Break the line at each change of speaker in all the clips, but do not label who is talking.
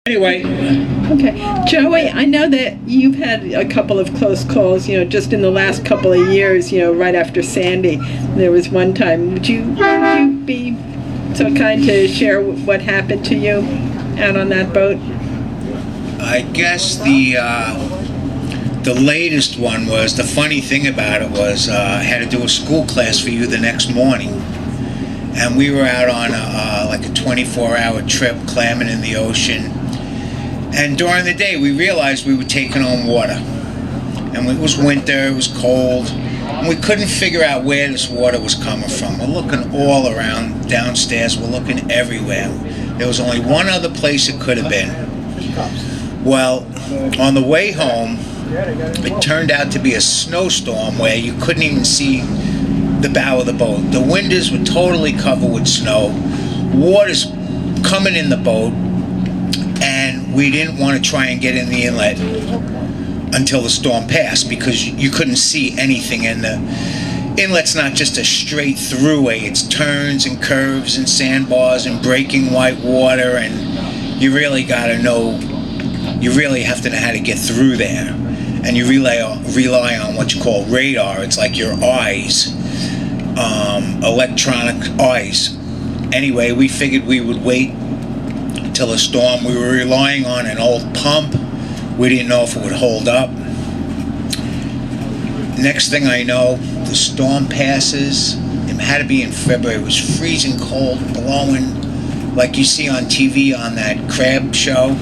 Anyway,
Okay. Joey, I know that you've had a couple of close calls, just in the last couple of years, right after Sandy. There was one time. Would you be so kind to share what happened to you out on that boat?
I guess the latest one was, the funny thing about it was, I had to do a school class for you the next morning, and we were out on like a 24-hour trip, clamming in the ocean. And during the day, we realized we were taking on water. And it was winter, it was cold, and we couldn't figure out where this water was coming from. We're looking all around downstairs, we're looking everywhere. There was only one other place it could have been. Well, on the way home, it turned out to be a snowstorm where you couldn't even see the bow of the boat. The windows were totally covered with snow. Water's coming in the boat, and we didn't want to try and get in the inlet until the storm passed because you couldn't see anything. And the inlet's not just a straight throughway, it's turns and curves and sandbars and breaking white water, and you really have to know how to get through there. And you rely on what you call radar. It's like your eyes, electronic eyes. Anyway, we figured we would wait till the storm. We were relying on an old pump. We didn't know if it would hold up. Next thing I know, the storm passes. It had to be in February. It was freezing cold, blowing, like you see on TV on that crab show.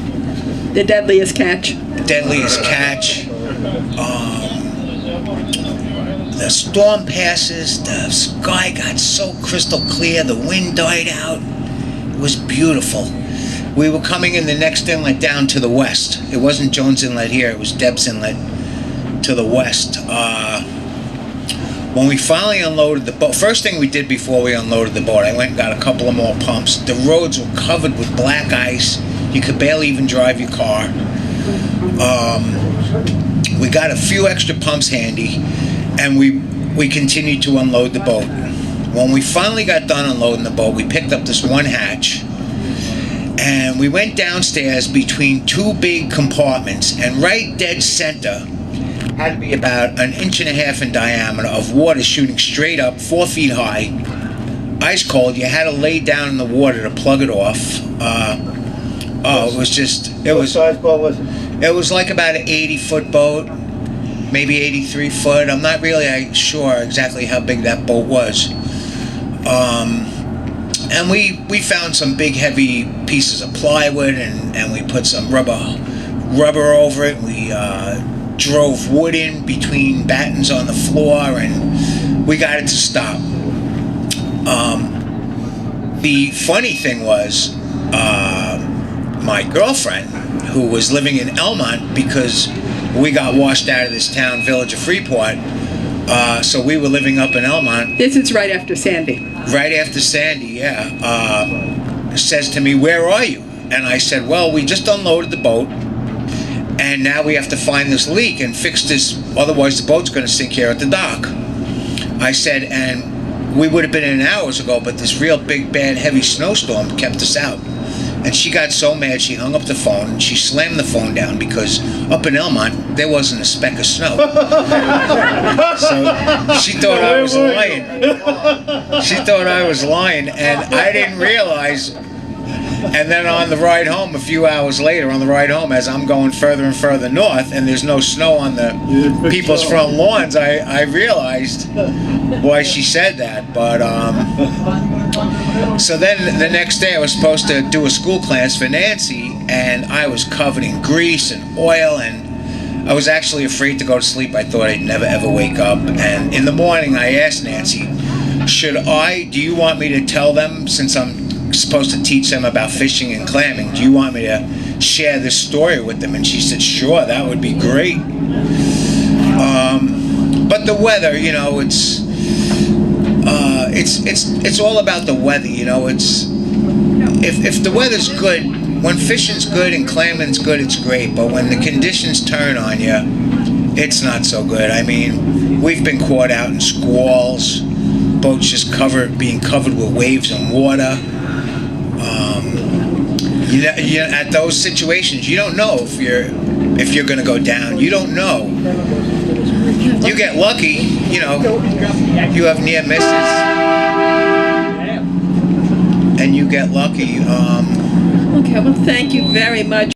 The Deadliest Catch.
The Deadliest Catch. The storm passes. The sky got so crystal clear. The wind died out. It was beautiful. We were coming in the next inlet down to the west. It wasn't Jones Inlet here, it was Deb's Inlet to the west. When we finally unloaded the boat, first thing we did before we unloaded the boat, I went and got a couple of more pumps. The roads were covered with black ice. You could barely even drive your car. We got a few extra pumps handy, and we continued to unload the boat. When we finally got done unloading the boat, we picked up this one hatch, and we went downstairs between two big compartments, and right dead center had to be about 1.5 inches in diameter of water shooting straight up 4 feet high, ice cold. You had to lay down in the water to plug it off.
What size boat was it?
It was like about an 80-foot boat, maybe 83 foot. I'm not really sure exactly how big that boat was. And we found some big heavy pieces of plywood, and we put some rubber over it. We drove wood in between battens on the floor, and we got it to stop. The funny thing was, my girlfriend, who was living in Elmont, because we got washed out of this town, village of Freeport, so we were living up in Elmont.
This is right after Sandy.
Right after Sandy, yeah. Says to me, "Where are you?" And I said, "Well, we just unloaded the boat, and now we have to find this leak and fix this, otherwise the boat's going to sink here at the dock." I said, and we would have been in hours ago, but this real big, bad, heavy snowstorm kept us out. And she got so mad, she hung up the phone, and she slammed the phone down because up in Elmont, there wasn't a speck of snow. So she thought I was lying. She thought I was lying, and I didn't realize. And then on the ride home, a few hours later, on the ride home, as I'm going further and further north, and there's no snow on the people's front lawns, I realized why she said that. But so then the next day I was supposed to do a school class for Nancy, and I was covered in grease and oil, and I was actually afraid to go to sleep. I thought I'd never ever wake up. And in the morning I asked Nancy, do you want me to tell them, since I'm supposed to teach them about fishing and clamming, do you want me to share this story with them? And she said, "Sure, that would be great." But the weather, it's all about the weather, It's if the weather's good, when fishing's good and clamming's good, it's great. But when the conditions turn on you, it's not so good. I mean, we've been caught out in squalls, boats just being covered with waves and water. At those situations, you don't know if you're going to go down. You don't know. You get lucky, you have near misses, and you get lucky.
Okay, well, thank you very much.